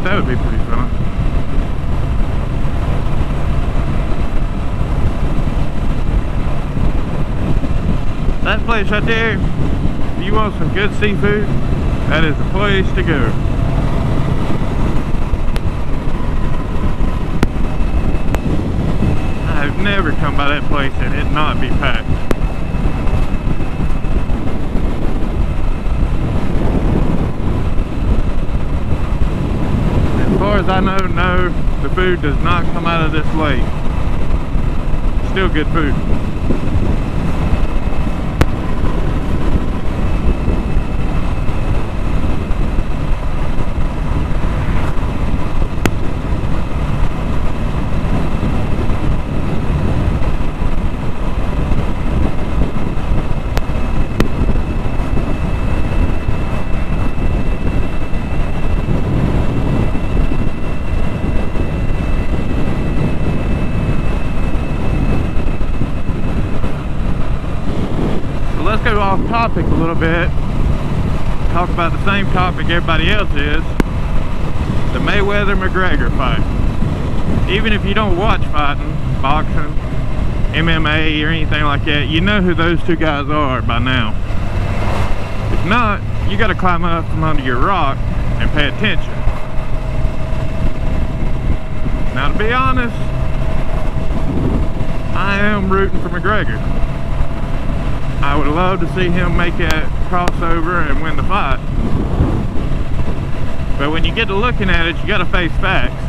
That would be pretty fun. That place right there, if you want some good seafood, that is the place to go. I've never come by that place and it not be packed. As far as I know, no, the food does not come out of this lake. Still good food. Let's go off topic a little bit, talk about the same topic everybody else is, the Mayweather McGregor fight. Even if you don't watch fighting, boxing, MMA or anything like that, you know who those two guys are by now. If not, you got to climb up from under your rock and pay attention. Now, to be honest, I am rooting for McGregor. I would love to see him make that crossover and win the fight. But when you get to looking at it, you got to face facts.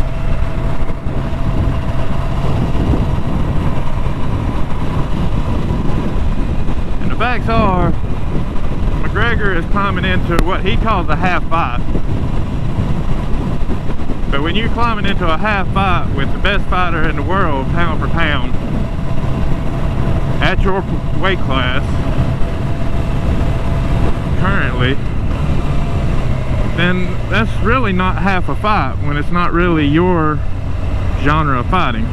And the facts are, McGregor is climbing into what he calls a half fight. But when you're climbing into a half fight with the best fighter in the world, pound for pound, at your weight class currently, then that's really not half a fight when it's not really your genre of fighting.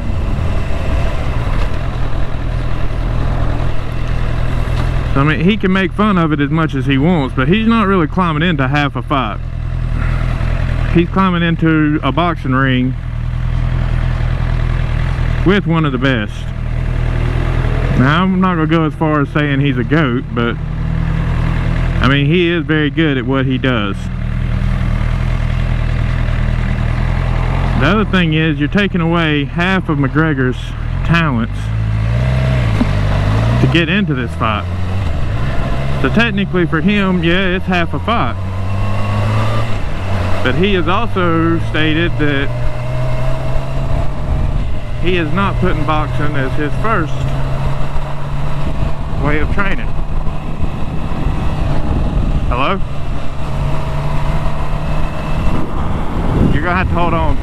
So, I mean, he can make fun of it as much as he wants, but he's not really climbing into half a fight. He's climbing into a boxing ring with one of the best. Now, I'm not going to go as far as saying he's a GOAT, but I mean, he is very good at what he does. The other thing is, you're taking away half of McGregor's talents to get into this fight. So technically for him, yeah, it's half a fight. But he has also stated that he is not putting boxing as his first way of training. Hello? You're gonna have to hold on.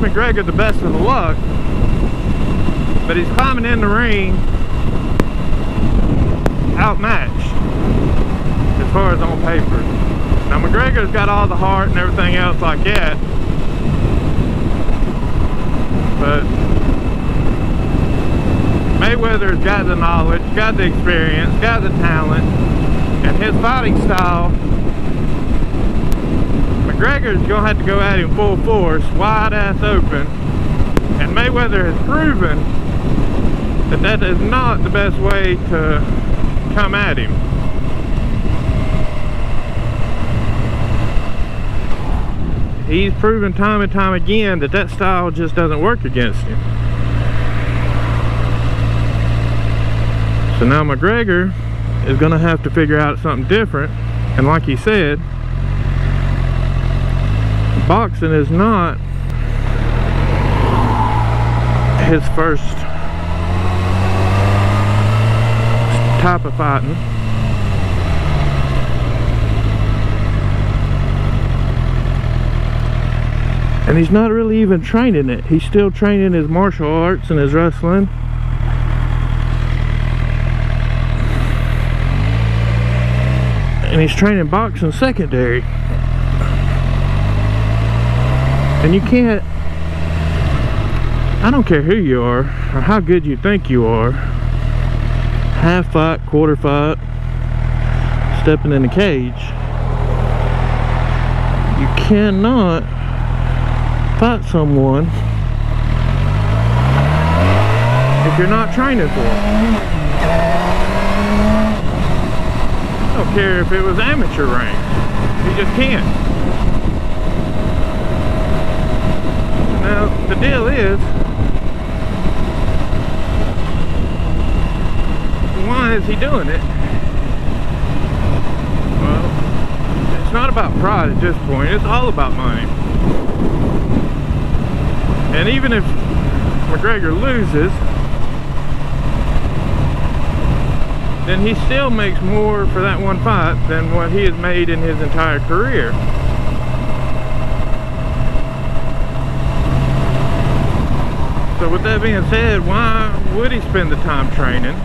McGregor the best of the luck, but he's climbing in the ring outmatched as far as on paper. Now McGregor's got all the heart and everything else like that, but Mayweather's got the knowledge, got the experience, got the talent, and his fighting style, McGregor's gonna have to go at him full force, wide ass open, and Mayweather has proven that that is not the best way to come at him. He's proven time and time again that that style just doesn't work against him. So now McGregor is gonna have to figure out something different, and like he said, boxing is not his first type of fighting. And he's not really even training it. He's still training his martial arts and his wrestling. And he's training boxing secondary. And you can't, I don't care who you are or how good you think you are, half fight, quarter fight, stepping in the cage, you cannot fight someone if you're not training for it. I don't care if it was amateur rank, you just can't. Now the deal is, why is he doing it? Well, it's not about pride at this point, it's all about money. And even if McGregor loses, then he still makes more for that one fight than what he has made in his entire career. So with that being said, why would he spend the time training?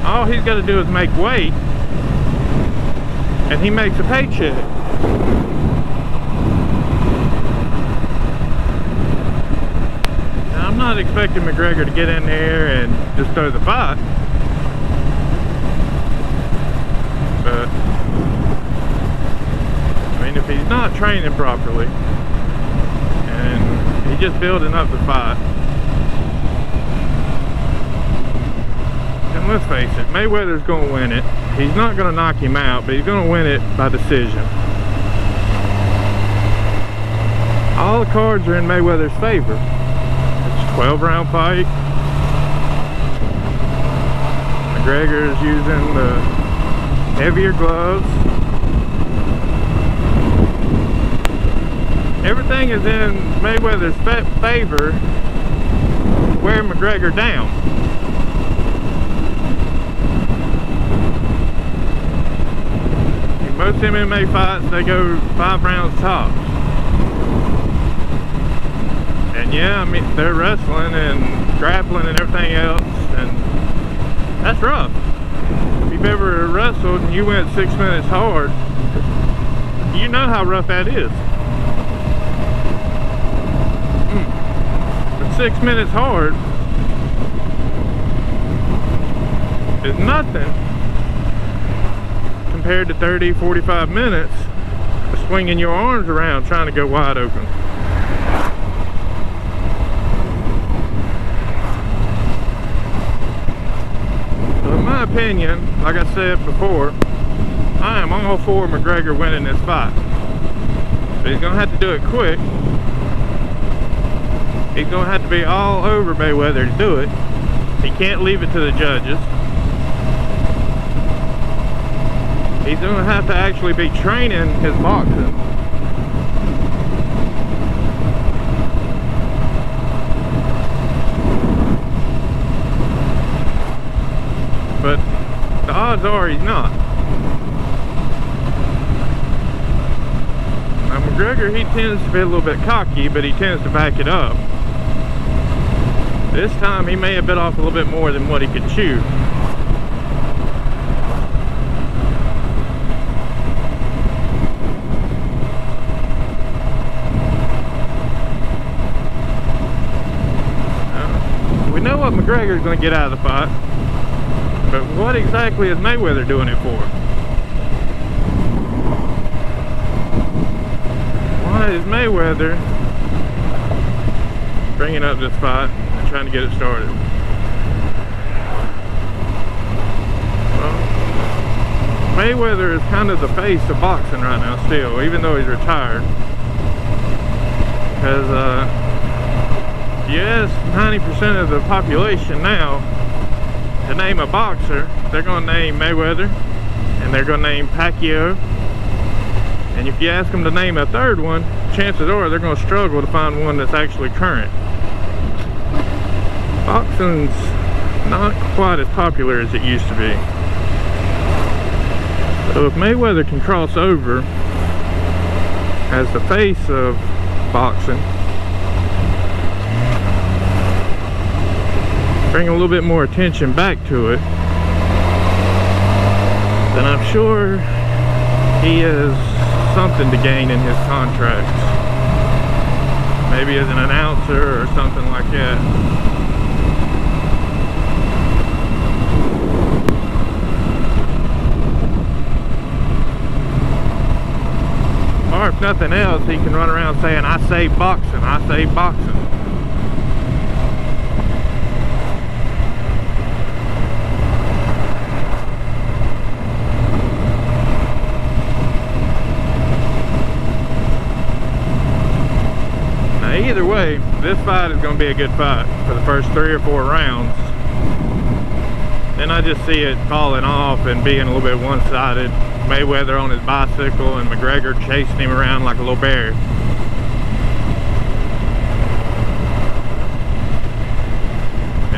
All he's got to do is make weight, and he makes a paycheck. I'm not expecting McGregor to get in there and just throw the fight, but I mean, if he's not training properly and he's just building up the fight, and let's face it, Mayweather's going to win it. He's not going to knock him out, but he's going to win it by decision. All the cards are in Mayweather's favor. 12-round fight. McGregor's using the heavier gloves. Everything is in Mayweather's favor to wear McGregor down. In most MMA fights, they go 5 rounds tops. And yeah, I mean, they're wrestling and grappling and everything else, and that's rough. If you've ever wrestled and you went 6 minutes hard, you know how rough that is. But 6 minutes hard is nothing compared to 30, 45 minutes of swinging your arms around trying to go wide open. In my opinion, like I said before, I am all for McGregor winning this fight, but he's gonna have to do it quick. He's gonna have to be all over Mayweather to do it. He can't leave it to the judges. He's gonna have to actually be training his boxing. But the odds are he's not. Now McGregor, he tends to be a little bit cocky, but he tends to back it up. This time he may have bit off a little bit more than what he could chew. We know what McGregor's going to get out of the fight. But what exactly is Mayweather doing it for? Why is Mayweather bringing up this fight and trying to get it started? Well, Mayweather is kind of the face of boxing right now still, even though he's retired. Because yes, 90% of the population now, to name a boxer, they're going to name Mayweather, and they're going to name Pacquiao. And if you ask them to name a third one, chances are they're going to struggle to find one that's actually current. Boxing's not quite as popular as it used to be. So if Mayweather can cross over as the face of boxing, bring a little bit more attention back to it, then I'm sure he has something to gain in his contracts. Maybe as an announcer or something like that. Or if nothing else, he can run around saying, "I say boxing, I say boxing." Either way, this fight is going to be a good fight for the first 3 or 4 rounds. Then I just see it falling off and being a little bit one-sided. Mayweather on his bicycle and McGregor chasing him around like a little bear.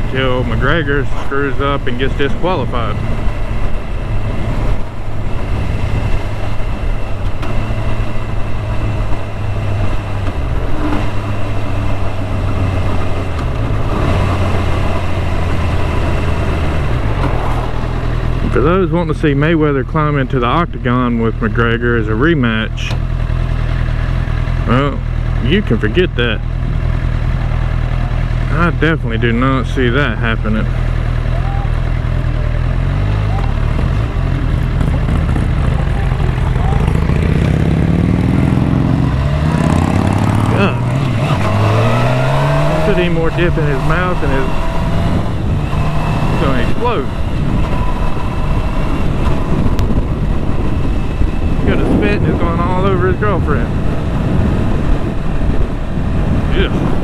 Until McGregor screws up and gets disqualified. For those wanting to see Mayweather climb into the octagon with McGregor as a rematch, well, you can forget that. I definitely do not see that happening. God. Put any more dip in his mouth and it's going to explode. Got a spit and it's going all over his girlfriend. Yeah.